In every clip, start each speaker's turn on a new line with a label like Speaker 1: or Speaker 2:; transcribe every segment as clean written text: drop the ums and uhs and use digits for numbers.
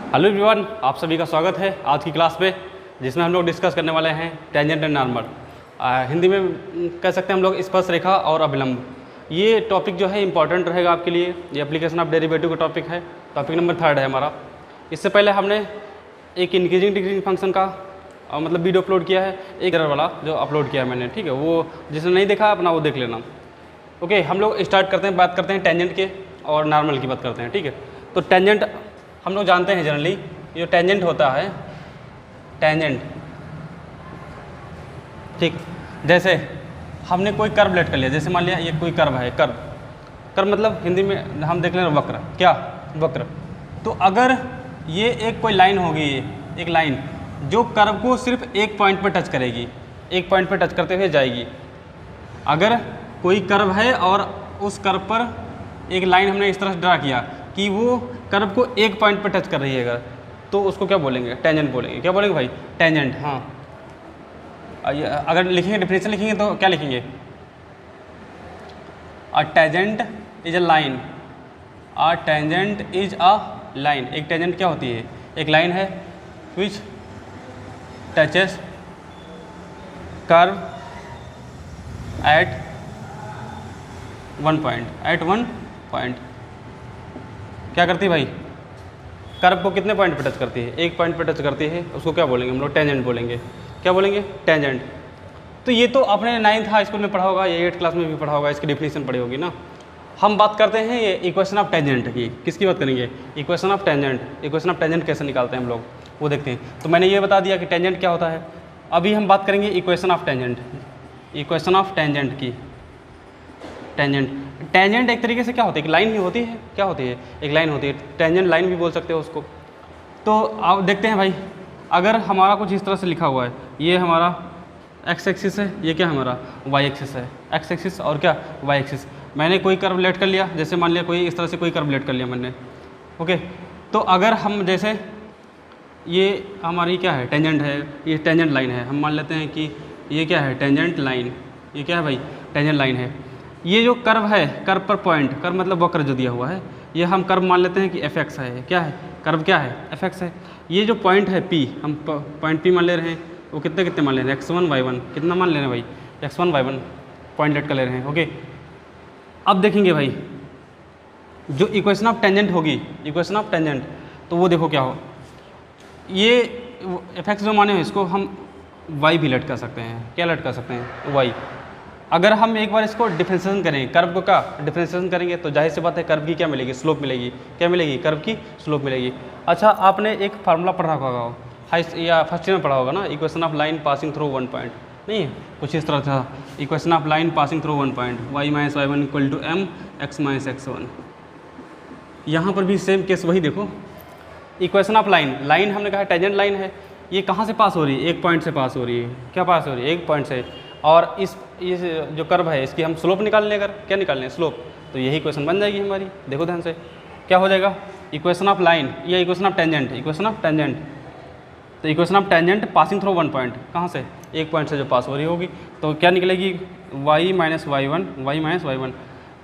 Speaker 1: Hello everyone, आप सभी का स्वागत है आज की क्लास पे, जिसमें हम लोग डिस्कस करने वाले हैं टेंजेंट एंड नॉर्मल। हिंदी में कह सकते हैं हम लोग स्पर्शरेखा और अभिलंब। ये टॉपिक जो है इंपॉर्टेंट रहेगा आपके लिए। ये एप्लीकेशन ऑफ डेरिवेटिव का टॉपिक है, टॉपिक नंबर 3 है हमारा। इससे पहले हमने एक इंक्रीजिंग डिक्रीजिंग फंक्शन का मतलब वीडियो अपलोड किया है, एक एरर वाला जो अपलोड किया है मैंने, ठीक है। वो जिसने नहीं देखा अपना वो देख लेना। ओके, हम लोग स्टार्ट करते हैं, बात करते हैं टेंजेंट के और नॉर्मल की बात करते हैं, ठीक है। तो टेंजेंट हम लोग जानते हैं जनरली, ये टेंजेंट होता है टेंजेंट, ठीक। जैसे हमने कोई कर्व लेट कर लिया, जैसे मान लिया ये कोई कर्व है, कर्व मतलब हिंदी में हम देख लें वक्र, क्या वक्र। तो अगर ये एक कोई लाइन होगी, एक लाइन जो कर्व को सिर्फ एक पॉइंट पर टच करेगी, एक पॉइंट पर टच करते हुए जाएगी। अगर कोई कर्व है और उस कर्व पर एक लाइन हमने इस तरह से ड्रा किया कि वो कर्व को एक पॉइंट पर टच कर रही है अगर, तो उसको क्या बोलेंगे? टेंजेंट बोलेंगे। क्या बोलेंगे भाई? टेंजेंट। हाँ, अगर लिखेंगे डेफिनेशन लिखेंगे तो क्या लिखेंगे? A tangent is a line. A tangent is a line. एक टेंजेंट क्या होती है? एक लाइन है विच touches curve at one point. क्या करती है भाई? कर्व को कितने पॉइंट पर टच करती है? एक पॉइंट पर टच करती है, उसको क्या बोलेंगे हम लोग? टेंजेंट बोलेंगे। क्या बोलेंगे? टेंजेंट। तो ये तो आपने 9th हाई स्कूल में पढ़ा होगा, ये 8th क्लास में भी पढ़ा होगा, इसकी डेफिनेशन पढ़ी होगी ना। हम बात करते हैं ये इक्वेशन ऑफ टेंजेंट की। किसकी बात करेंगे? Equation of tangent. Equation of tangent कैसे निकालते हैं हम लोग वो देखते हैं। तो मैंने ये बता दिया कि टेंजेंट क्या होता है। अभी हम बात करेंगे equation of tangent. Equation of tangent की। टेंजेंट एक तरीके से क्या होती है? एक लाइन ही होती है। क्या होती है? एक लाइन होती है। टेंजेंट लाइन भी बोल सकते हो उसको। तो आप देखते हैं भाई, अगर हमारा कुछ इस तरह से लिखा हुआ है, ये हमारा एक्स एक्सिस है, ये क्या हमारा वाई एक्सिस है। एक्स एक्सिस और क्या वाई एक्सिस। मैंने कोई कर्व लेट कर लिया, जैसे मान लिया कोई इस तरह से कोई कर्व लेट कर लिया मैंने। ओके, तो अगर हम जैसे ये हमारी क्या है? टेंजेंट है, ये टेंजेंट लाइन है। हम मान लेते हैं कि ये क्या है? Tangent line. ये क्या है भाई? टेंजेंट लाइन है। ये जो कर्व है, कर्व पर पॉइंट, कर्व मतलब वक्र जो दिया हुआ है, ये हम कर्व मान लेते हैं कि एफ एक्स है। क्या है? कर्व क्या है? एफ एक्स है। ये जो पॉइंट है पी, हम पॉइंट पी मान ले रहे हैं, वो कितने कितने मान ले रहे हैं? x1 y1। कितना मान ले रहे हैं भाई? x1 y1 पॉइंट लेट कर ले रहे हैं। ओके, अब देखेंगे भाई जो इक्वेशन ऑफ टेंजेंट होगी, इक्वेशन ऑफ टेंजेंट, तो वो देखो क्या हो। ये एफ एक्स जो माने हो, इसको हम वाई भी लेट कर सकते हैं। क्या लेट कर सकते हैं? वाई। अगर हम एक बार इसको डिफरेंशिएशन करेंगे, कर्व को का डिफरेंशिएशन करेंगे, तो जाहिर सी बात है कर्व की क्या मिलेगी? स्लोप मिलेगी। क्या मिलेगी? कर्व की स्लोप मिलेगी। अच्छा, आपने एक फार्मूला पढ़ा होगा हाई या फर्स्ट ईयर में पढ़ा होगा ना, equation of line passing through one point. नहीं है कुछ इस तरह था, equation of line passing through one point, y minus y one equal to m x minus x one. यहाँ पर भी सेम केस वही देखो। इक्वेशन ऑफ लाइन, लाइन हमने कहा टेंजेंट लाइन है, ये कहाँ से पास हो रही है? एक पॉइंट से पास हो रही है। क्या पास हो रही है? एक पॉइंट से। और इस जो कर्व है, इसकी हम स्लोप निकालने, अगर क्या निकालने? स्लोप, तो यही इक्वेशन बन जाएगी हमारी। देखो ध्यान से, क्या हो जाएगा? इक्वेशन ऑफ लाइन या equation of tangent. Equation of tangent, तो equation of tangent passing through one point, कहाँ से? एक पॉइंट से जो पास हो रही होगी, तो क्या निकलेगी? Y minus y one, y minus y one.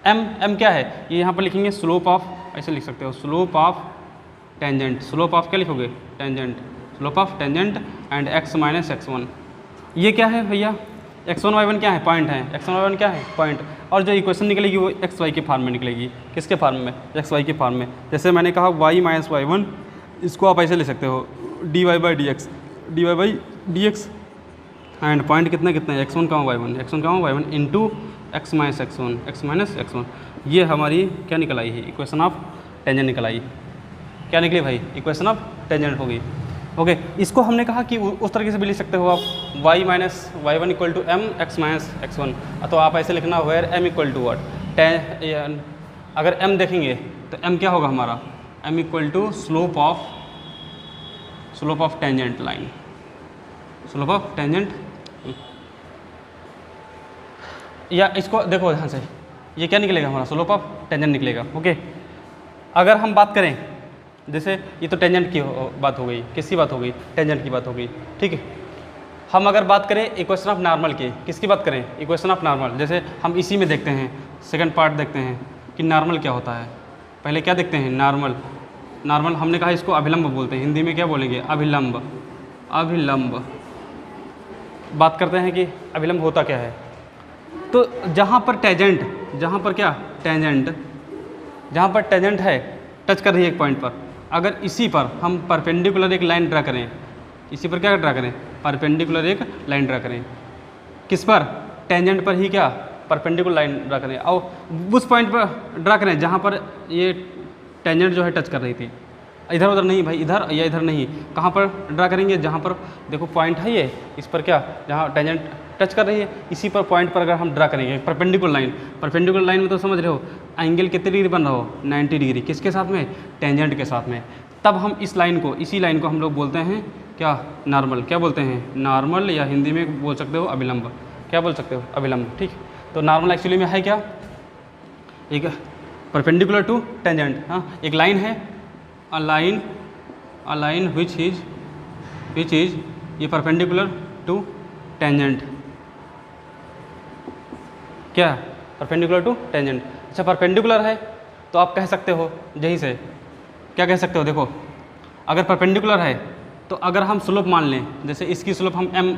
Speaker 1: M क्या है? ये यहाँ पर लिखेंगे स्लोप ऑफ, ऐसे लिख सकते हो, slope of tangent. Slope of क्या लिखोगे? Tangent. Slope of tangent and x minus x one. ये क्या है भैया? x1 y1 क्या है? पॉइंट है। x1 y1 क्या है? पॉइंट। और जो इक्वेशन निकलेगी वो एक्स वाई के फॉर्म में निकलेगी। किसके फॉर्म में? एक्स वाई के फॉर्म में। जैसे मैंने कहा y माइनस वाई वन, इसको आप ऐसे ले सकते हो dy by d x and point कितने कितने? x1 का y1, x1 का y1 into x minus x one, x minus x one. ये हमारी क्या निकल आई है? इक्वेशन ऑफ टेंजेंट निकल आई। क्या निकली भाई? इक्वेशन ऑफ टेंजेंट होगी। ओके, इसको हमने कहा कि उस तरीके से भी लिख सकते हो आप, y minus y one equal to m x minus x one. तो आप ऐसे लिखना where m equal to what अगर m देखेंगे तो m क्या होगा हमारा? m equal to slope of tangent line. Slope of tangent, या इसको देखो ध्यान से, ये क्या निकलेगा हमारा? स्लोप ऑफ टेंजेंट निकलेगा। ओके, अगर हम बात करें, जैसे ये तो टेंजेंट की बात हो गई, किसकी बात हो गई? टेंजेंट की बात हो गई, ठीक है। हम अगर बात करें इक्वेशन ऑफ नॉर्मल की, किसकी बात करें? Equation of normal. जैसे हम इसी में देखते हैं, सेकंड पार्ट देखते हैं कि नॉर्मल क्या होता है। पहले क्या देखते हैं? नॉर्मल। नॉर्मल हमने कहा इसको अभिलंब बोलते हैं, हिंदी में क्या बोलेंगे? अभिलंब। अभिलंब बात करते हैं कि अभिलंब होता क्या है। तो जहाँ पर टेंजेंट, जहाँ पर क्या टेंजेंट, जहाँ पर टेंजेंट है टच कर रही है एक पॉइंट पर, अगर इसी पर हम परपेंडिकुलर एक लाइन ड्रा करें, इसी पर क्या ड्रा करें? परपेंडिकुलर एक लाइन ड्रा करें। किस पर? टेंजेंट पर ही क्या परपेंडिकुलर लाइन ड्रा करें, और उस पॉइंट पर ड्रा करें जहाँ पर ये टेंजेंट जो है टच कर रही थी, इधर उधर नहीं भाई, इधर या इधर नहीं, कहाँ पर ड्रा करेंगे? जहाँ पर देखो पॉइंट है ये, इस पर क्या, जहाँ टेंजेंट टच कर रही है इसी पर पॉइंट पर अगर हम ड्रा करेंगे परपेंडिकुलर लाइन, परपेंडिकुलर लाइन में तो समझ रहे हो एंगल कितने डिग्री बन रहा हो? 90 डिग्री। किसके साथ में? टेंजेंट के साथ में। तब हम इस लाइन को, इसी लाइन को हम लोग बोलते हैं क्या? नॉर्मल। क्या बोलते हैं? नॉर्मल, या हिंदी में बोल सकते हो अभिलंब। क्या बोल सकते हो? अभिलंब। ठीक। तो नॉर्मल एक्चुअली में है क्या? एक परपेंडिकुलर टू टेंजेंट। हाँ, एक लाइन है, अ लाइन विच इज ये परपेंडिकुलर टू टेंजेंट। क्या? Perpendicular to tangent. अच्छा, परपेंडिकुलर है तो आप कह सकते हो यहीं से क्या कह सकते हो? देखो, अगर परपेंडिकुलर है तो अगर हम स्लोप मान लें, जैसे इसकी स्लोप हम m,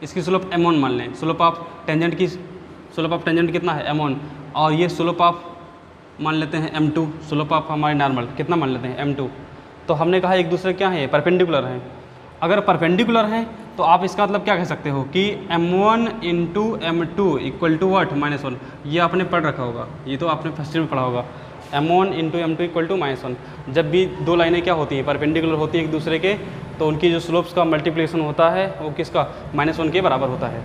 Speaker 1: इसकी स्लोप m1 मान लें, स्लोप ऑफ टेंजेंट की, स्लोप ऑफ टेंजेंट कितना है? m1, और ये स्लोप ऑफ मान लेते हैं m2, स्लोप ऑफ हमारे नॉर्मल कितना मान लेते हैं? m2। तो हमने कहा एक दूसरे क्या है? परपेंडिकुलर है। अगर परपेंडिकुलर है तो आप इसका मतलब क्या कह सकते हो कि m1 into m2 equal to what? -1। ये आपने पढ़ रखा होगा, ये तो आपने फर्स्ट ईयर में पढ़ा होगा, m1 into m2 equal to -1। जब भी दो लाइनें क्या होती हैं? परपेंडिकुलर होती है एक दूसरे के, तो उनकी जो स्लोप्स का मल्टीप्लिकेशन होता है वो किसका? -1 के बराबर होता है।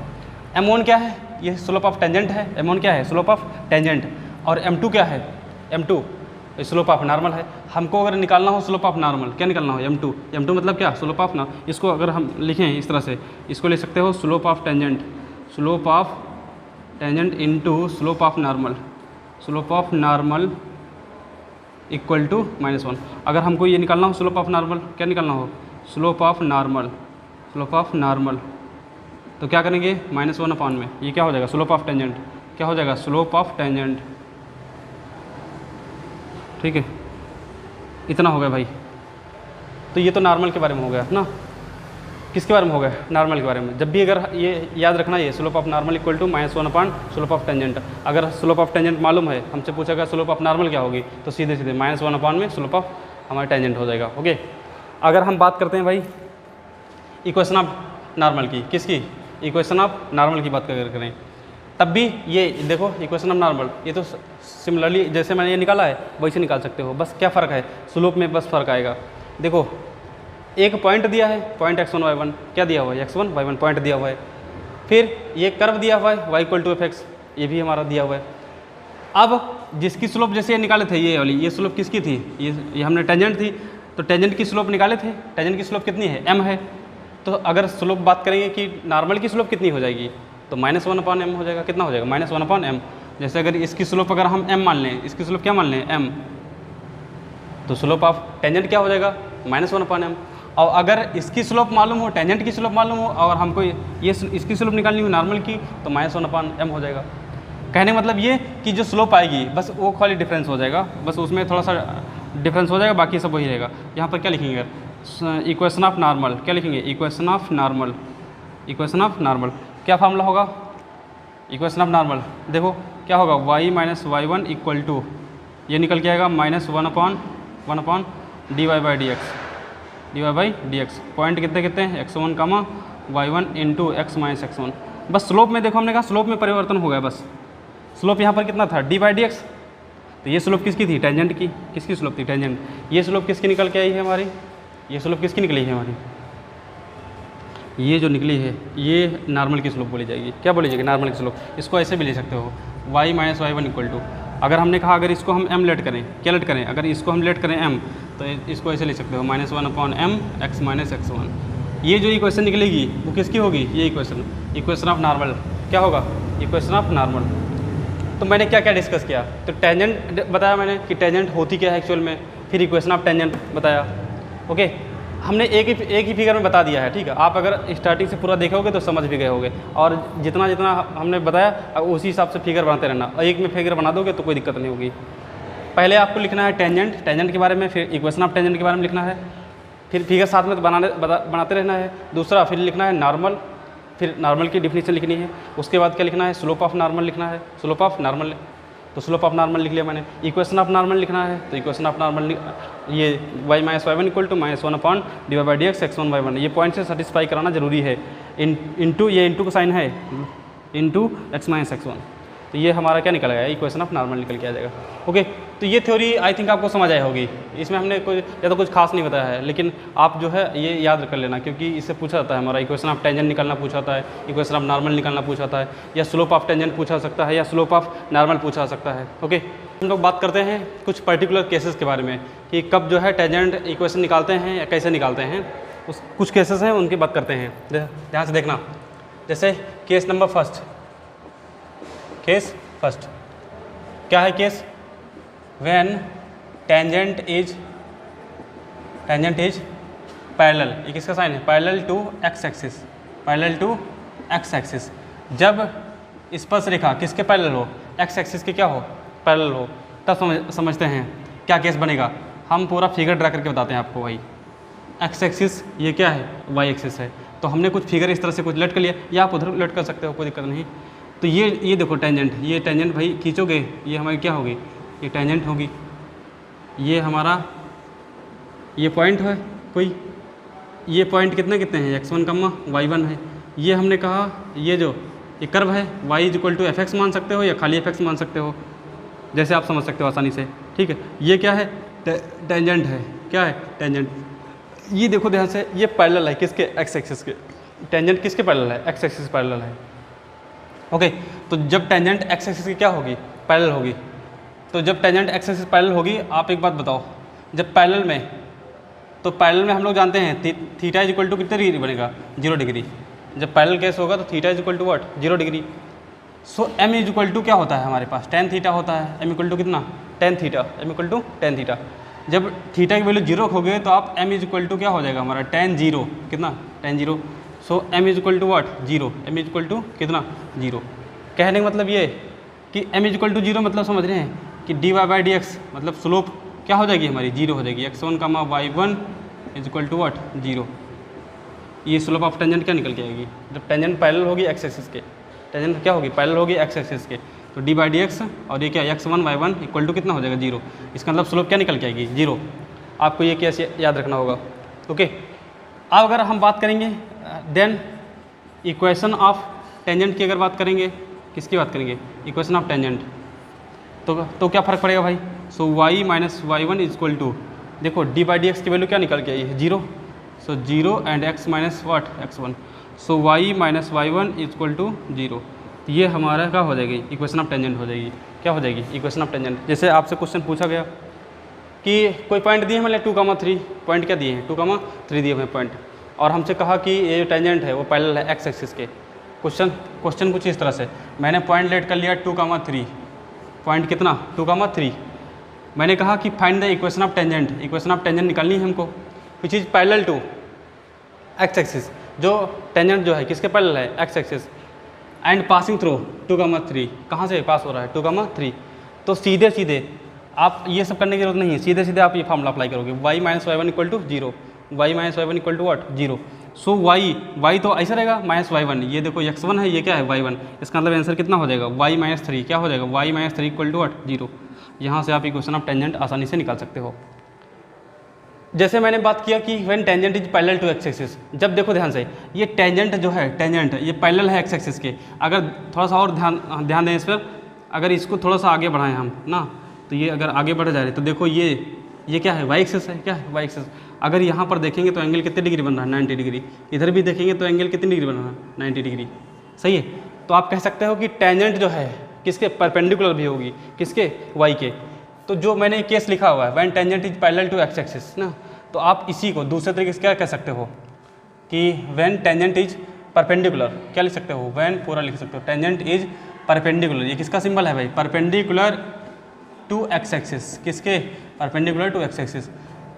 Speaker 1: m1 क्या है? ये स्लोप ऑफ टेंजेंट है। m1 क्या है? Slope of tangent. और m2 क्या है? m2 स्लोप ऑफ नॉर्मल है। हमको अगर निकालना हो स्लोप ऑफ नॉर्मल, क्या निकालना हो? m2। m2 मतलब क्या? Slope of normal. इसको अगर हम लिखें इस तरह से, इसको लिख सकते हो slope of tangent, slope of tangent into slope of normal, slope of normal equal to -1। अगर हमको ये निकालना हो स्लोप ऑफ नॉर्मल, क्या निकालना हो? Slope of normal, slope of normal, तो क्या करेंगे? -1 अपॉन में ये क्या हो जाएगा? Slope of tangent. क्या हो जाएगा? Slope of tangent. ठीक है, इतना हो गया भाई। तो ये तो नॉर्मल के बारे में हो गया ना। किसके बारे में हो गया? नॉर्मल के बारे में। जब भी अगर ये याद रखना, ये slope of normal equal to -1 upon slope of tangent. अगर स्लोप ऑफ टेंजेंट मालूम है, हमसे पूछेगा स्लोप ऑफ नॉर्मल क्या होगी, तो सीधे सीधे -1 अपॉन में स्लोप ऑफ हमारा टेंजेंट हो जाएगा। ओके, अगर हम बात करते हैं भाई इक्वेशन ऑफ नॉर्मल की, किसकी? इक्वेशन ऑफ नॉर्मल की बात करें, तब भी ये देखो इक्वेशन ऑफ नॉर्मल, ये तो सिमिलरली जैसे मैंने ये निकाला है वैसे निकाल सकते हो, बस क्या फ़र्क है? स्लोप में बस फ़र्क आएगा। देखो, एक पॉइंट दिया है, पॉइंट x1 y1, क्या दिया हुआ है? x1 y1 पॉइंट दिया हुआ है। फिर ये कर्व दिया हुआ है y इक्वल टू fx, ये भी हमारा दिया हुआ है। अब जिसकी स्लोप जैसे ये निकाले थे, ये वाली, ये स्लोप किसकी थी? ये हमने टेंजेंट थी, तो टेंजेंट की स्लोप निकाले थे। टेंजेंट की स्लोप कितनी है? m है। तो अगर स्लोप बात करेंगे कि नॉर्मल की स्लोप कितनी हो जाएगी, तो -1 अपॉन m हो जाएगा। कितना हो जाएगा? -1 अपॉन m। जैसे अगर इसकी स्लोप अगर हम m मान लें, इसकी स्लोप क्या मान लें? m, तो स्लोप ऑफ टेंजेंट क्या हो जाएगा? -1 अपॉन m। और अगर इसकी स्लोप मालूम हो, टेंजेंट की स्लोप मालूम हो, और हमको ये इसकी स्लोप निकालनी हो नॉर्मल की, तो -1 अपॉन m हो जाएगा। कहने का मतलब ये कि जो स्लोप आएगी बस वो खाली डिफरेंस हो जाएगा, बस उसमें थोड़ा सा डिफरेंस हो जाएगा, बाकी सब वही रहेगा। यहाँ पर क्या लिखेंगे? इक्वेशन ऑफ नॉर्मल, क्या लिखेंगे? Equation of normal, equation of normal. क्या फार्मूला होगा इक्वेशन ऑफ नॉर्मल? देखो क्या होगा? y minus y1 equal to, ये निकल के आएगा -1 upon dy by d x. Point कितने कितने हैं? x1 comma y1 into x minus x1। बस स्लोप में देखो, हमने कहा स्लोप में परिवर्तन हो गया। बस स्लोप यहाँ पर कितना था? D by d x. तो ये स्लोप किसकी थी? टेंजेंट की। किसकी स्लोप थी? टेंजेंट। ये स्लोप किसकी निकल के आई है हमारी? ये स्लोप किसकी निकली है हमारी? ये जो निकली है ये नॉर्मल की स्लोप बोली जाएगी। क्या बोली जाएगी? नॉर्मल की स्लोप। इसको ऐसे भी ले सकते हो, y minus y1 equal to, अगर हमने कहा अगर इसको हम m लेट करें, क्या लेट करें? अगर इसको हम लेट करें m, तो इसको ऐसे लिख सकते हो -1 upon m x minus x1। ये जो इक्वेशन निकलेगी वो किसकी होगी? ये इक्वेशन ऑफ नॉर्मल। क्या होगा? Equation of normal. तो मैंने क्या क्या डिस्कस किया? तो टेंजेंट बताया मैंने कि टेंजेंट होती क्या है एक्चुअल में, फिर इक्वेशन ऑफ टेंजेंट बताया। ओके, हमने एक ही फिगर में बता दिया है। ठीक है, आप अगर स्टार्टिंग से पूरा देखोगे तो समझ भी गए होगे, और जितना जितना हमने बताया उसी हिसाब से फिगर बनाते रहना, और एक में फिगर बना दोगे तो कोई दिक्कत नहीं होगी। पहले आपको लिखना है टेंजेंट के बारे में, फिर इक्वेशन ऑफ टेंजेंट के बारे में लिखना है, फिर फिगर साथ में बनाते रहना है। दूसरा फिर लिखना है नॉर्मल, फिर नॉर्मल की डिफिनीशन लिखनी है। उसके बाद क्या लिखना है, स्लोप ऑफ नॉर्मल लिखना है, स्लोप ऑफ नॉर्मल, तो स्लोप ऑफ नॉर्मल लिख लिया मैंने। इक्वेशन ऑफ नॉर्मल लिखना है, तो इक्वेशन ऑफ नॉर्मल ये y minus y one equal to minus 1/dx x1 y1, ये पॉइंट से सेटिस्फाई कराना जरूरी है। इंटू ये इंटू का साइन है, इंटू x माइनस x1, तो ये हमारा क्या निकल गया, इक्वेशन ऑफ नॉर्मल निकल के आ जाएगा। ओके, तो ये थ्योरी आई थिंक आपको समझ आई होगी। इसमें हमने कोई ज़्यादा कुछ खास नहीं बताया है, लेकिन आप जो है ये याद कर लेना, क्योंकि इससे पूछा जाता है हमारा इक्वेशन ऑफ टेंजेंट निकालना पूछा जाता है, इक्वेशन ऑफ नॉर्मल निकालना पूछा जाता है, या स्लोप ऑफ टेंजेंट पूछा सकता है, या स्लोप ऑफ नॉर्मल पूछा जा सकता है। ओके, हम लोग बात करते हैं कुछ पर्टिकुलर केसेस के बारे में कि कब जो है टेंजेंट इक्वेशन निकालते हैं या कैसे निकालते हैं। कुछ केसेस हैं उनकी बात करते हैं, ध्यान से देखना। जैसे case number first, case first क्या है case, when tangent is parallel, ये किसका साइन है, parallel to x axis, parallel to x axis. जब स्पर्श रेखा किसके पैरेलल हो, एक्स एक्सिस के क्या हो, पैरेलल हो, तब समझते हैं क्या केस बनेगा। हम पूरा फिगर ड्रा करके बताते हैं आपको। भाई एक्स एक्सिस ये क्या है, वाई एक्सिस है, तो हमने कुछ फिगर इस तरह से कुछ लट कर लिया, या आप उधर लट कर सकते हो, कोई दिक्कत नहीं। तो ये देखो टेंजेंट, ये टेंजेंट भाई खींचोगे, ये हमारी क्या होगी, ये टेंजेंट होगी, ये हमारा ये पॉइंट है कोई, ये पॉइंट कितने कितने हैं, x1 y1 है। ये हमने कहा ये जो ये कर्व है y equal to f x मान सकते हो या खाली एफ एक्स मान सकते हो, जैसे आप समझ सकते हो आसानी से। ठीक है, ये क्या है, टेंजेंट है, क्या है टेंजेंट। ये देखो ध्यान से, ये पैरेलल है किसके, एक्स एक्सिस के। टेंजेंट किसके पैरेलल है, एक्स एक्सिस पैरेलल है। ओके, तो जब टेंजेंट एक्स एक्सिस की क्या होगी, पैरेलल होगी, तो जब टेंजेंट एक्स एक्सिस पैरेलल होगी, आप एक बात बताओ, जब पैरेलल में, तो पैरेलल में हम लोग जानते हैं थीटा इज इक्वल टू कितने डिग्री बनेगा, 0 डिग्री। जब पैरेलल केस होगा तो theta is equal to what, 0 degree. So m is equal to क्या होता है हमारे पास, tan थीटा होता है। एम इक्वल टू कितना, tan theta, m equal to tan theta. जब थीटा की वैल्यू 0 हो गए तो आप एम इज इक्वल टू क्या हो जाएगा हमारा, tan 0, कितना, tan 0। So m is equal to what, 0, m is equal to कितना, 0। कहने का मतलब ये कि एम इज इक्वल टू 0 मतलब समझ रहे हैं कि dy/dx मतलब स्लोप क्या हो जाएगी हमारी, 0 हो जाएगी। x1 y1 is equal to what, 0। ये स्लोप ऑफ टेंजेंट क्या निकल के आएगी, जब टेंजेंट पैरेलल होगी एक्स एक्सिस के, टेंजेंट क्या होगी, पैरेलल होगी एक्स एक्सिस के, तो d/dx और ये क्या x1 y1 इक्वल टू कितना हो जाएगा, 0। इसका मतलब स्लोप क्या निकल के आएगी, 0। आपको ये कैसे याद रखना होगा। ओके, अब अगर हम बात करेंगे देन इक्वेशन ऑफ टेंजेंट की अगर बात करेंगे, किसकी बात करेंगे, इक्वेशन ऑफ टेंजेंट, तो क्या फ़र्क पड़ेगा भाई। So y minus y1 is equal to, देखो d/dx की वैल्यू क्या निकल के आई है, 0। So 0 and x minus what, x1। So y minus y1 is equal to 0। तो ये हमारा क्या हो जाएगी, इक्वेशन ऑफ टेंजेंट हो जाएगी। क्या हो जाएगी, इक्वेशन ऑफ टेंजेंट। जैसे आपसे क्वेश्चन पूछा गया कि कोई पॉइंट दिए मतलब 2,3 पॉइंट क्या दिए हैं, 2,3 दिए हुए पॉइंट, और हमसे कहा कि ये टेंजेंट है वो पैरेलल है एक्स एक्सिस के। क्वेश्चन कुछ इस तरह से, मैंने पॉइंट लेट कर लिया 2,3, पॉइंट कितना, 2,3। मैंने कहा कि find the equation of tangent, equation of tangent निकालनी है हमको, which is parallel to x axis, जो टेंजेंट जो है किसके पैरेलल है, x axis, and passing through 2,3, कहाँ से पास हो रहा है 2,3। तो सीधे सीधे आप ये सब करने की जरूरत नहीं है, सीधे सीधे आप ये फॉर्मूला अप्लाई करोगे, y minus y1 equal to 0, y minus y1 equal to what, 0। So y तो ऐसा रहेगा माइनस y1, ये देखो x1 है, ये क्या है y1, इसका मतलब आंसर कितना हो जाएगा, y माइनस 3, क्या हो जाएगा, y minus 3 equal to what, 0। यहाँ से आप इक्वेशन ऑफ टेंजेंट आसानी से निकाल सकते हो। जैसे मैंने बात किया कि when tangent is parallel to x axis, जब देखो ध्यान से, ये टेंजेंट जो है, टेंजेंट ये पैरेलल है एक्स एक्सिस के। अगर थोड़ा सा और ध्यान दें इस पर, अगर इसको थोड़ा सा आगे बढ़ाएं हम ना, तो ये अगर आगे बढ़ जा रहे तो देखो ये क्या है, वाई एक्सिस है, क्या है वाई एक्सिस। अगर यहाँ पर देखेंगे तो एंगल कितने डिग्री बन रहा है, 90 डिग्री। इधर भी देखेंगे तो एंगल कितनी डिग्री बन रहा है, 90 डिग्री। सही है, तो आप कह सकते हो कि टेंजेंट जो है किसके परपेंडिकुलर भी होगी, किसके, वाई के। तो जो मैंने केस लिखा हुआ है when tangent is parallel to x axis ना, तो आप इसी को दूसरे तरीके से क्या कह सकते हो कि व्हेन टेंजेंट इज परपेंडिकुलर, क्या लिख सकते हो, व्हेन पूरा लिख सकते हो, टेंजेंट इज परपेंडिकुलर। ये किसका सिंबल है भाई, परपेंडिकुलर टू एक्स एक्सिस, किसके, परपेंडिकुलर टू एक्स एक्सिस।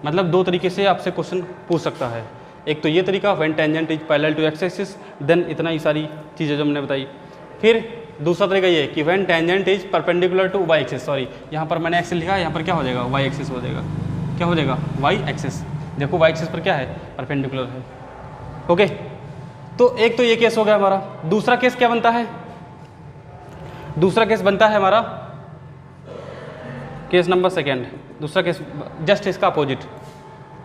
Speaker 1: मतलब दो तरीके से आपसे क्वेश्चन पूछ सकता है, एक तो ये तरीका when tangent is parallel to x axis, then इतना ही सारी चीज़ें जो हमने बताई। फिर दूसरा तरीका ये कि when tangent is perpendicular to y axis, sorry यहाँ पर मैंने एक्सिस लिखा है, यहाँ पर क्या हो जाएगा वाई एक्सिस हो जाएगा, क्या हो जाएगा वाई एक्सिस। देखो वाई एक्सिस पर क्या है परपेंडिकुलर है। ओके, तो एक तो ये केस हो गया हमारा। दूसरा केस क्या बनता है, दूसरा केस बनता है हमारा केस नंबर सेकेंड। दूसरा केस जस्ट इसका अपोजिट,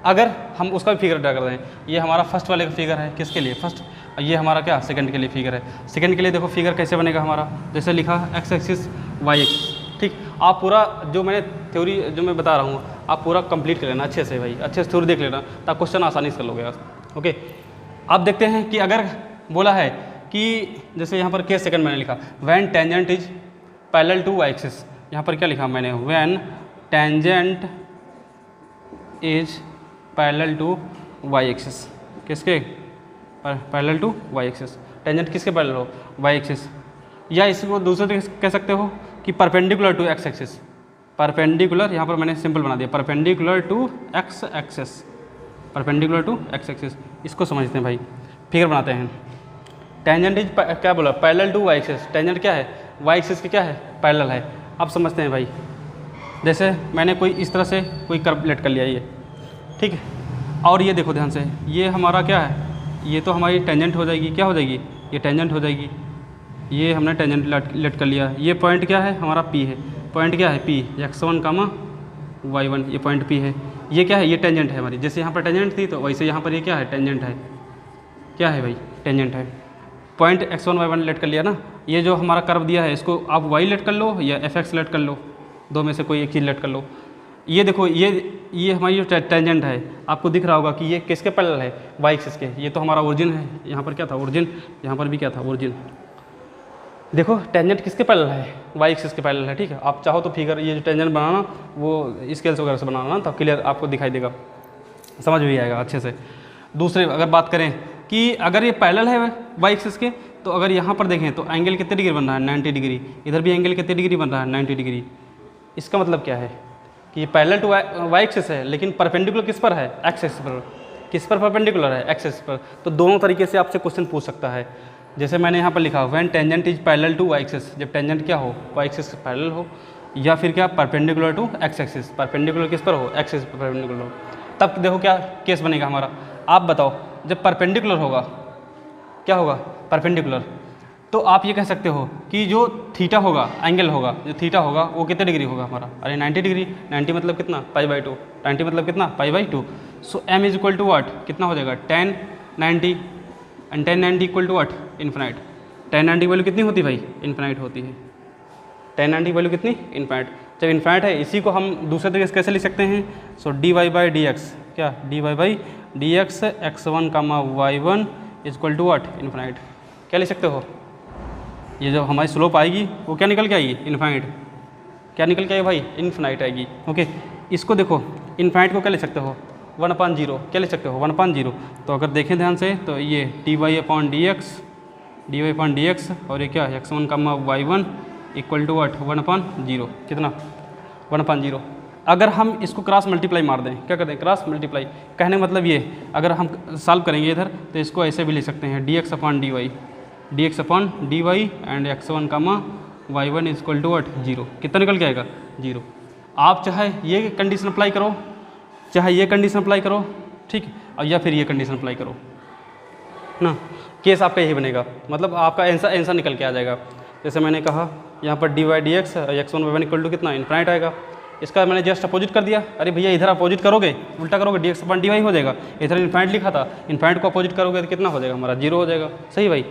Speaker 1: अगर हम उसका भी फिगर ड्रा कर दें, ये हमारा फर्स्ट वाले का फिगर है, किसके लिए फर्स्ट, ये हमारा क्या सेकंड के लिए फिगर है। सेकंड के लिए देखो फिगर कैसे बनेगा हमारा, जैसे लिखा एक्स एक्सिस वाई एक्सिस। ठीक, आप पूरा जो मैंने थ्योरी जो मैं बता रहा हूँ आप पूरा कंप्लीट कर लेना अच्छे से भाई, अच्छे से थ्योरी देख लेना ताकि क्वेश्चन आसानी से कर लोगे। ओके, आप देखते हैं कि अगर बोला है कि जैसे यहाँ पर केस सेकंड मैंने लिखा when tangent is parallel to y axis, यहाँ पर क्या लिखा मैंने when tangent is parallel to y axis, किसके parallel to y axis, tangent किसके पैरेलल हो वाई एक्सिस, या इसको दूसरे तरीके कह सकते हो कि perpendicular to x axis, perpendicular यहाँ पर मैंने सिंपल बना दिया perpendicular to x axis, perpendicular to x axis. इसको समझते हैं भाई, फिगर बनाते हैं। टेंजेंट इज क्या बोला parallel to y axis, tangent क्या है वाई एक्सिस के क्या है पैरेलल है। अब समझते हैं भाई, जैसे मैंने कोई इस तरह से कोई कर्व लेट कर लिया ये, ठीक है, और ये देखो ध्यान से ये हमारा क्या है, ये तो हमारी टेंजेंट हो जाएगी, क्या हो जाएगी ये टेंजेंट हो जाएगी, ये हमने टेंजेंट लेट कर लिया। ये पॉइंट क्या है हमारा पी है, पॉइंट क्या है पी, x1 कामा y1, ये पॉइंट पी है। ये क्या है ये टेंजेंट है हमारी, जैसे यहाँ पर टेंजेंट थी तो वैसे यहाँ पर ये क्या है टेंजेंट है, क्या है भाई टेंजेंट है। पॉइंट x1 y1 लेट कर लिया ना, ये जो हमारा कर्व दिया है इसको आप y लेट कर लो या fx लेट कर लो, दो में से कोई एक चीज़ लेट कर लो। ये देखो ये हमारी जो टेंजेंट है आपको दिख रहा होगा कि ये किसके पैरेलल है वाई एक्सिस के, ये तो हमारा ओरिजिन है, यहाँ पर क्या था ओरिजिन, यहाँ पर भी क्या था ओरिजिन। देखो टेंजेंट किसके पैरेलल है वाई एक्सिस के पैरेलल है। ठीक है, आप चाहो तो फिगर ये जो टेंजेंट बनाना वो स्केल्स वगैरह से बनाना तो क्लियर आपको दिखाई देगा, समझ भी आएगा अच्छे से। दूसरे अगर बात करें कि अगर ये पैरेलल है वाई एक्सिस के, तो अगर यहाँ पर देखें तो एंगल कितने डिग्री बन रहा है 90 डिग्री, इधर भी एंगल कितने डिग्री बन रहा है 90 डिग्री। इसका मतलब क्या है कि ये पैरेलल टू वाई एक्सिस है लेकिन परपेंडिकुलर किस पर है एक्स एक्सिस पर, किस पर परपेंडिकुलर है एक्स एक्सिस पर। तो दोनों तरीके से आपसे क्वेश्चन पूछ सकता है। जैसे मैंने यहाँ पर लिखा when tangent is parallel to y axis, जब टेंजेंट क्या हो वाई एक्सिस से पैरेलल हो, या फिर क्या perpendicular to x axis, perpendicular किस पर हो एक्स एक्सिस पर परपेंडिकुलर हो, तब देखो क्या केस बनेगा हमारा। आप बताओ जब परपेंडिकुलर होगा क्या होगा परपेंडिकुलर, तो आप ये कह सकते हो कि जो थीटा होगा एंगल होगा, जो थीटा होगा वो कितने डिग्री होगा हमारा, अरे 90 डिग्री, 90 मतलब कितना π/2, 90 मतलब कितना π/2। So m is equal to what, कितना हो जाएगा tan 90 and tan 90 equal to what infinite. tan 90 value कितनी होती है भाई इन्फिनाइट होती है, tan 90 वैल्यू कितनी इन्फिनाइट। जब इन्फिनाइट है इसी को हम दूसरे तरीके से कैसे लिख सकते हैं, सो dy/dx, क्या dy/dx x1 comma y1 is equal to what infinite. क्या लिख सकते हो, ये जो हमारी स्लोप आएगी वो क्या निकल के आएगी इन्फाइनाइट, क्या निकल के आएगी भाई इन्फिनाइट आएगी। ओके, इसको देखो इन्फिनाइट को क्या लिख सकते हो 1/0, क्या लिख सकते हो 1/0। तो अगर देखें ध्यान से तो ये dy/dx और ये क्या x1 comma y1 equal to वाट 1/0, कितना 1/0। अगर हम इसको क्रॉस मल्टीप्लाई मार दें, क्या करते हैं क्रॉस मल्टीप्लाई, कहने मतलब ये अगर हम सॉल्व करेंगे इधर तो इसको ऐसे भी लिख सकते हैं dx/dy and x1 comma y1 is equal to what 0, कितना निकल के आएगा 0। आप चाहे ये कंडीशन अप्लाई करो, चाहे ये कंडीशन अप्लाई करो, ठीक, और या फिर ये कंडीशन अप्लाई करो ना, केस आपका यही बनेगा, मतलब आपका आंसर निकल के आ जाएगा। जैसे मैंने कहा यहाँ पर dy/dx x1 y1 equal to कितना इन्फिनाइट आएगा, इसका मैंने जस्ट अपोजिट कर दिया। अरे भैया इधर अपोजिट करोगे उल्टा करोगे dx/dy हो जाएगा, इधर इन्फिनाइट लिखा था, इन्फिनाइट को अपोजिट करोगे तो कितना हो जाएगा हमारा 0 हो जाएगा। सही भाई,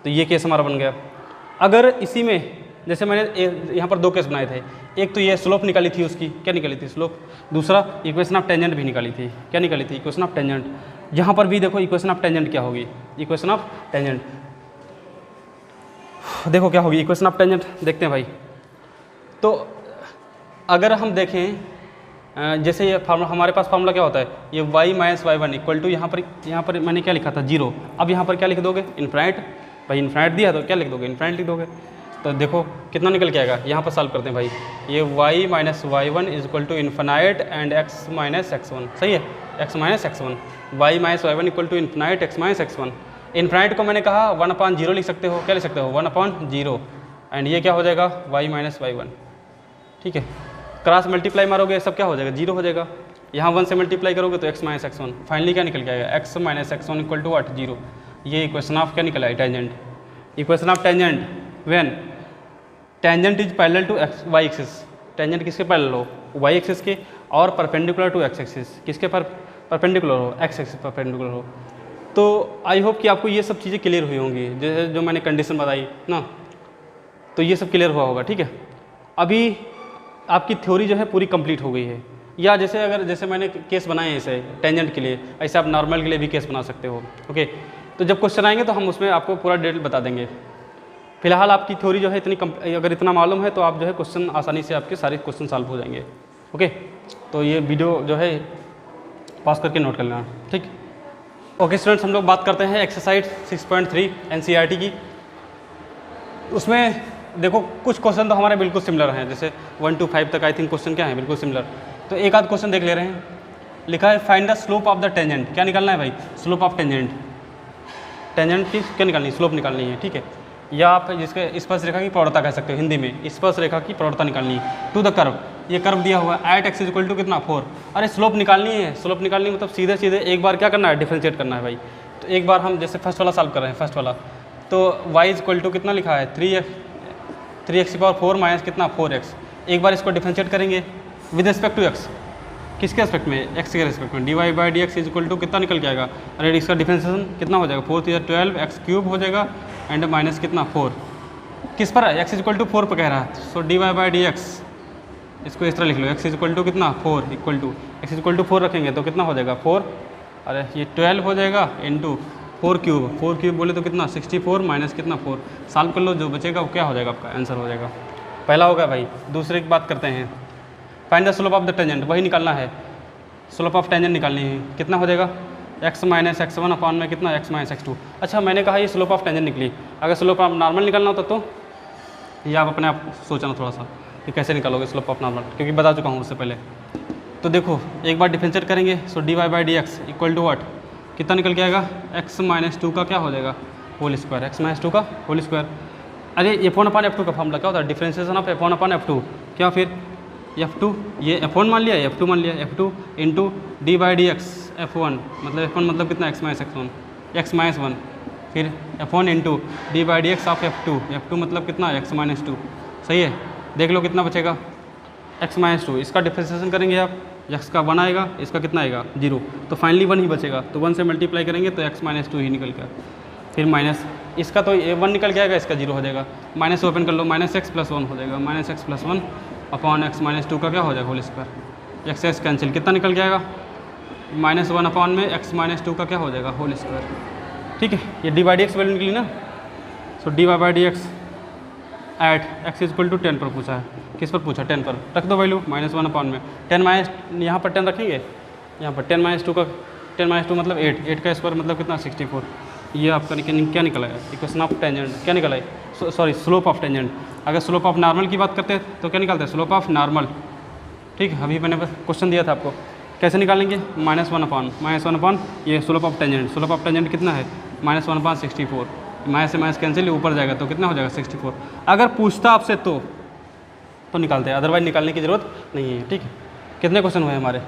Speaker 1: तो ये केस हमारा बन गया। अगर इसी में जैसे मैंने यहाँ पर दो केस बनाए थे, एक तो ये स्लोप निकाली थी उसकी, क्या निकाली थी स्लोप, दूसरा इक्वेशन ऑफ टेंजेंट भी निकाली थी, क्या निकाली थी इक्वेशन ऑफ टेंजेंट। यहाँ पर भी देखो इक्वेशन ऑफ टेंजेंट क्या होगी, इक्वेशन ऑफ टेंजेंट देखो क्या होगी इक्वेशन ऑफ टेंजेंट, देखते हैं भाई। तो अगर हम देखें जैसे ये फार्मूला हमारे पास फार्मूला क्या होता है, ये y-y1 इक्वल टू यहाँ पर मैंने क्या लिखा था 0, अब यहाँ पर क्या लिख दोगे इन्फिनाइट, भाई इन्फिनाइट दिया तो क्या लिख दोगे इन्फिनाइट लिख दोगे। तो देखो कितना निकल के आएगा, यहाँ पर सॉल्व करते हैं भाई, ये y-y1 is equal to infinite and x-x1, सही है x-x1, y-y1 equal to infinite x-x1। Infinite को मैंने कहा 1/0 लिख सकते हो, क्या लिख सकते हो 1/0, एंड ये क्या हो जाएगा y माइनस y1, ठीक है। क्रॉस मल्टीप्लाई मारोगे सब क्या हो जाएगा, 0 हो जाएगा। यहाँ 1 से मल्टीप्लाई करोगे तो x माइनस x1, फाइनली क्या निकल के आएगा, x minus x1 equal to what, 0। ये इक्वेशन ऑफ क्या निकला है, tangent. Equation of tangent when tangent is parallel to y axis, tangent किसके पैरेलल हो, y एक्सिस के, और परपेंडिकुलर टू x एक्सिस, किसके पर परपेंडिकुलर हो, x एक्सिस परपेंडिकुलर हो। तो आई होप कि आपको ये सब चीज़ें क्लियर हुई होंगी, जैसे जो मैंने कंडीशन बताई ना, तो ये सब क्लियर हुआ होगा, ठीक है। अभी आपकी थ्योरी जो है पूरी कंप्लीट हो गई है। या जैसे मैंने केस बनाए हैं इसे टेंजेंट के लिए, ऐसे आप नॉर्मल के लिए भी केस बना सकते हो, ओके। तो जब क्वेश्चन आएंगे तो हम उसमें आपको पूरा डिटेल बता देंगे। फिलहाल आपकी थ्योरी जो है अगर इतना मालूम है तो आप जो है क्वेश्चन आसानी से आपके सारे क्वेश्चन सॉल्व हो जाएंगे, ओके। तो ये वीडियो जो है पास करके नोट कर लेना, ठीक। ओके स्टूडेंट्स, हम लोग बात करते हैं एक्सरसाइज 6.3 NCERT की। उसमें देखो कुछ क्वेश्चन तो हमारे बिल्कुल सिमिलर हैं, जैसे 1 to 5 तक आई थिंक क्वेश्चन क्या है बिल्कुल सिमिलर। तो एक आध क्वेश्चन देख ले रहे हैं। लिखा है find the slope of the tangent, क्या निकालना है भाई, स्लोप ऑफ टेंजेंट। टेंजेंट की क्या निकालनी है, स्लोप निकालनी है, ठीक है। या आप जिसके स्पर्श रेखा की प्रवणता कह सकते हो हिंदी में, स्पर्श रेखा की प्रवणता निकालनी है टू द कर्व। ये कर्व दिया हुआ है एट एक्स इक्वल टू कितना 4। अरे स्लोप निकालनी है, स्लोप निकालनी मतलब सीधे सीधे एक बार क्या करना है, डिफरेंशिएट करना है भाई। तो एक बार हम जैसे फर्स्ट वाला सॉल्व कर रहे हैं, फर्स्ट वाला तो y इक्वल टू कितना लिखा है 3x की पावर 4 माइनस कितना 4x। एक बार इसको डिफरेंशिएट करेंगे विद रिस्पेक्ट टू x, किसके रिस्पेक्ट में, x के रिस्पेक्ट में। dy by d x is equal to कितना निकल के आएगा, अरे इसका डिफरेंशिएशन कितना हो जाएगा, 4 × 12 x क्यूब हो जाएगा एंड माइनस कितना 4, किस पर है, x इज इक्वल टू 4 पर कह रहा है। So dy by d x इसको इस तरह लिख लो, x इज इक्वल टू कितना 4 equal to x is equal to 4 रखेंगे तो कितना हो जाएगा 4, अरे ये 12 हो जाएगा इंटू 4 क्यूब बोले तो कितना 64 माइनस कितना 4। सॉल्व कर लो, जो बचेगा वो क्या हो जाएगा, आपका आंसर हो जाएगा। पहला होगा भाई। दूसरे की बात करते हैं, find the slope of the tangent, वही निकालना है, स्लोप ऑफ टेंजेंट निकालनी है। कितना हो जाएगा, x माइनस x1 अपॉन में कितना x माइनस x2। अच्छा मैंने कहा ये स्लोप ऑफ टेंजेंट निकली, अगर स्लोप ऑफ नॉर्मल निकालना होता तो ये आप अपने आप सोचना थोड़ा सा कि कैसे निकालोगे स्लोप ऑफ नॉर्मल, क्योंकि बता चुका हूँ उससे पहले। तो देखो एक बार डिफरेंशिएट करेंगे, so dy by d x equal to what, कितना निकल के आएगा, x माइनस 2 का क्या हो जाएगा होल स्क्वायर, x माइनस 2 का होल स्क्वायर। अरे f1 अपॉन f2 का फॉर्मूला क्या होता है, differentiation of f1 upon f2, क्या फिर f2, ये f1 मान लिया, f2 मान लिया, f2 into D by d x f1 मतलब f1 मतलब कितना x minus x1, x minus 1, फिर f1 into D by d x of f2 मतलब कितना x माइनस 2। सही है, देख लो कितना बचेगा x माइनस 2। इसका डिफरेंशिएशन करेंगे आप, x का 1 आएगा, इसका कितना आएगा 0, तो फाइनली 1 ही बचेगा। तो 1 से मल्टीप्लाई करेंगे तो x माइनस 2 ही निकल गया, फिर माइनस इसका तो 1 निकल के आएगा, इसका 0 हो जाएगा, माइनस ओपन कर लो, माइनस x प्लस 1 हो जाएगा, minus x plus 1 upon x minus 2 का क्या हो जाएगा होल स्क्वायर, x कैंसिल, कितना निकल के आएगा माइनस 1 अपॉन में x माइनस 2 का क्या हो जाएगा होल स्क्वायर, ठीक है। ये d by d x value निकली ना, so d by d x at x equal to 10 पर पूछा है, किस पर पूछा 10 पर, रख दो वैल्यू माइनस 1 अपॉन में 10 माइनस, यहाँ पर 10 रखेंगे, यहाँ पर 10 माइनस 2 का 10 माइनस 2 मतलब 8 का स्क्वायर मतलब कितना 64। ये आपका क्या निकला है, इक्वेशन ऑफ टेंजेंट क्या निकला है, सॉरी स्लोप ऑफ टेंजेंट। अगर स्लोप ऑफ नॉर्मल की बात करते हैं तो क्या निकालते हैं, स्लोप ऑफ नॉर्मल, ठीक है। अभी मैंने क्वेश्चन दिया था आपको, कैसे निकालेंगे, माइनस वन अपॉन ये स्लोप ऑफ टेंजेंट कितना है माइनस 1 अपॉन 64, माइनस से माइनस कैंसिल ऊपर जाएगा तो कितना हो जाएगा 64। अगर पूछता आपसे तो निकालते हैं, अदरवाइज निकालने की ज़रूरत नहीं है, ठीक है। कितने क्वेश्चन हुए हमारे,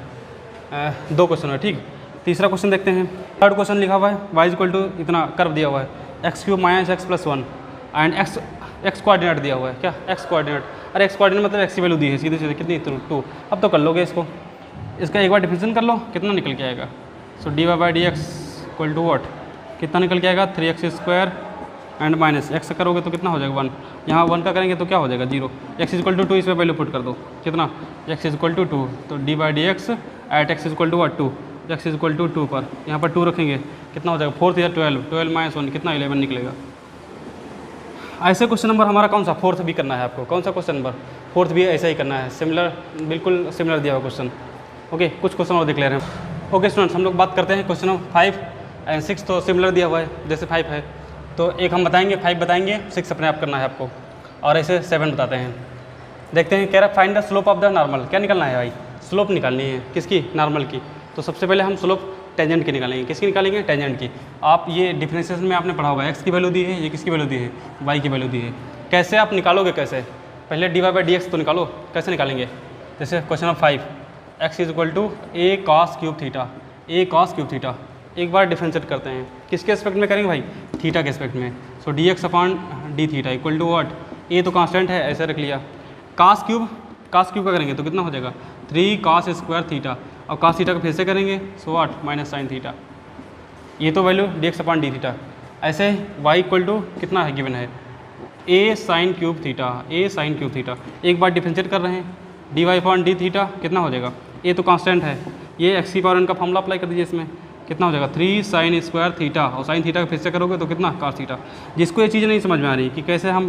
Speaker 1: 2 क्वेश्चन हुए, ठीक। तीसरा क्वेश्चन देखते हैं। थर्ड क्वेश्चन लिखा हुआ है y इक्वल टू इतना कर्व दिया हुआ है, x cube minus x plus 1 and x coordinate दिया हुआ है, क्या एक्स कोऑर्डिनेट, अरे एक्स कोऑर्डिनेट मतलब एक्स की वैल्यू दी है सीधे सीधे कितनी 2। अब तो कर लोगे इसको, इसका एक बार डिफरेंशिएशन कर लो, कितना निकल के आएगा, so d y by d x equal to what, कितना निकल के आएगा 3x square and minus x करोगे तो कितना हो जाएगा 1, यहाँ 1 का करेंगे तो क्या हो जाएगा 0, x इक्वल टू 2 इसमें वैल्यू पुट कर दो, कितना x इक्वल टू 2, तो d by d x at x equal to what 2, x equal to 2 पर यहाँ पर 2 रखेंगे, कितना हो जाएगा 4 या 12 माइनस 1 कितना 11 निकलेगा। ऐसे क्वेश्चन नंबर हमारा कौन सा, फोर्थ भी करना है आपको, कौन सा क्वेश्चन नंबर फोर्थ भी ऐसा ही करना है, सिमिलर बिल्कुल सिमिलर दिया हुआ क्वेश्चन। ओके, कुछ क्वेश्चन और देख ले रहे हैं। ओके स्टूडेंट्स, हम लोग बात करते हैं क्वेश्चन नंबर 5 एंड 6, तो सिमिलर दिया हुआ है, जैसे 5 है तो एक हम बताएंगे, 5 बताएंगे, 6 अपने आप करना है आपको, और ऐसे 7 बताते हैं। देखते हैं, कह रहा है find the slope of the normal, क्या निकालना है भाई, स्लोप निकालनी है, किसकी, नॉर्मल की। तो सबसे पहले हम स्लोप टेंजेंट की निकालेंगे, किसकी निकालेंगे, टेंजेंट की। आप ये डिफरेंशिएशन में आपने पढ़ा होगा, एक्स की वैल्यू दी है, ये किसकी वैल्यू दी है, वाई की वैल्यू दी है। कैसे आप निकालोगे, कैसे पहले dy बाई डी एक्स तो निकालो, कैसे निकालेंगे? जैसे question number 5, x is equal to a cos cube theta, a cos cube theta. एक बार डिफ्रेंशिएट करते हैं, किसके एस्पेक्ट में करेंगे भाई? थीटा के एस्पेक्ट में। So d x upon d theta equal to what? A तो कांस्टेंट है, ऐसे रख लिया। कास क्यूब का करेंगे तो कितना हो जाएगा? 3 cos स्क्वायर थीटा, और cos थीटा का फिर से करेंगे so what? Minus sine theta. ये तो value d x upon d theta. ऐसे y इक्वल टू कितना है गिवन है? A sine cube theta, a sine cube theta. एक बार डिफ्रेंशिएट कर रहे हैं, d y upon d theta कितना हो जाएगा? ए तो कांस्टेंट है, ये एक्स की पावर एन का फॉर्मूला अप्लाई कर दीजिए इसमें, कितना हो जाएगा? 3 साइन स्क्वायर थीटा, और साइन थीटा का फिर से करोगे तो कितना? cos theta. जिसको ये चीज़ नहीं समझ में आ रही कि कैसे हम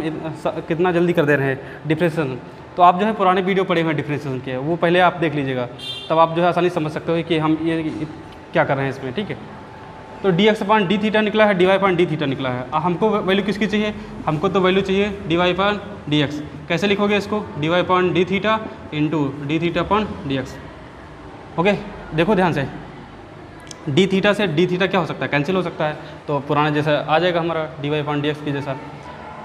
Speaker 1: कितना जल्दी कर दे रहे हैं डिफ्रेंशिएशन, तो आप जो है पुराने वीडियो पढ़े हुए हैं डिफ्रेंशिएशन के, वो पहले आप देख लीजिएगा, तब आप जो है आसानी समझ सकते हो कि हम ये क्या कर रहे हैं इसमें, ठीक है। तो d x upon d theta निकला है, d y upon d theta निकला है। हमको वैल्यू किसकी चाहिए? हमको तो वैल्यू चाहिए d y upon d x. कैसे लिखोगे इसको? D y upon d theta into d theta upon d x. Okay, देखो ध्यान से, डी थीटा से डी थीटा क्या हो सकता है? कैंसिल हो सकता है, तो पुराना जैसा आ जाएगा हमारा d y upon d x की जैसा।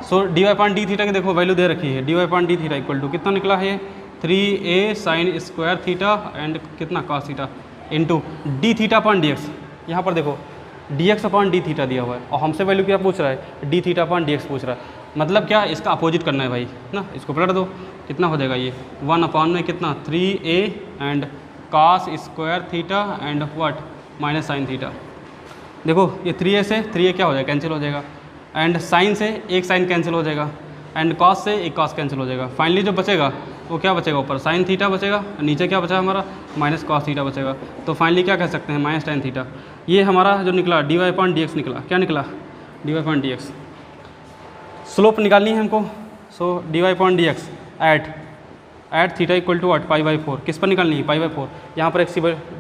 Speaker 1: So d y upon d theta की देखो वैल्यू दे रखी है, d y upon d theta equal to कितना निकला है? 3a sine square theta and कितना? cos theta into d theta upon d x. यहाँ पर देखो d x upon d theta दिया हुआ है, और हमसे वैल्यू क्या पूछ रहा है? D theta upon d x पूछ रहा है। मतलब क्या? इसका अपोजिट करना है भाई ना, इसको पलट दो, कितना हो जाएगा ये? 1 अपॉन में कितना? 3a and cos square theta and what? Minus sine theta. देखो ये 3a से 3a क्या हो जाएगा? कैंसिल हो जाएगा, एंड साइन से एक साइन कैंसिल हो जाएगा, एंड cos से एक cos कैंसिल हो जाएगा। फाइनली जो बचेगा वो क्या बचेगा? ऊपर साइन थीटा बचेगा, नीचे क्या बचा हमारा? माइनस cos थीटा बचेगा। तो फाइनली क्या कह सकते हैं? Minus tan theta. ये हमारा जो निकला d y upon d x निकला। क्या निकला? D y upon d x. Slope निकालनी है हमको, so d y upon d x at theta equal to what? π/4। किस पर निकालनी है? π/4। यहाँ पर एक्स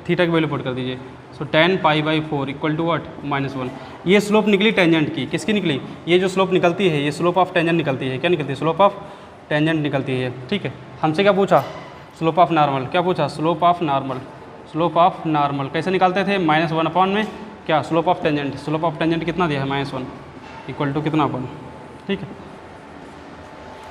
Speaker 1: थीटा की वैल्यू पुट कर दीजिए, so tan π/4 equal to what? -1। ये स्लोप निकली टेंजेंट की, किसकी निकली? ये जो स्लोप निकलती है, ये स्लोप ऑफ टेंजेंट निकलती है। क्या निकलती है? स्लोप ऑफ टेंजेंट निकलती है, ठीक है। हमसे क्या पूछा? Slope of normal. क्या पूछा? Slope of normal. Slope of normal कैसे निकालते थे? -1 अपॉन में क्या? Slope of tangent. Slope of tangent कितना दिया है? -1 इक्वल टू कितना अपॉन, ठीक है।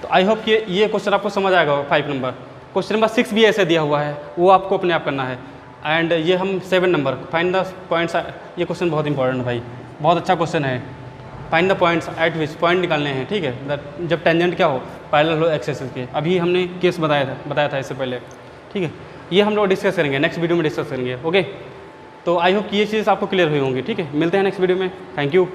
Speaker 1: तो आई होप कि ये क्वेश्चन आपको समझ आएगा। 5 नंबर। क्वेश्चन नंबर 6 भी ऐसे दिया हुआ है, वो आपको अपने आप करना है। एंड ये हम 7 नंबर फाइंड द पॉइंट्स। ये क्वेश्चन बहुत इंपॉर्टेंट है भाई, बहुत अच्छा क्वेश्चन है। Find the points at which, point निकालने हैं, ठीक है। जब टेंजेंट क्या हो? पैरेलल हो एक्स एक्सिस के। अभी हमने केस बताया था इससे पहले, ठीक है। ये हम लोग डिस्कस करेंगे नेक्स्ट वीडियो में, डिस्कस करेंगे। ओके, तो आई होप कि ये चीज़ आपको क्लियर हुई होंगी, ठीक है। मिलते हैं नेक्स्ट वीडियो में। Thank you.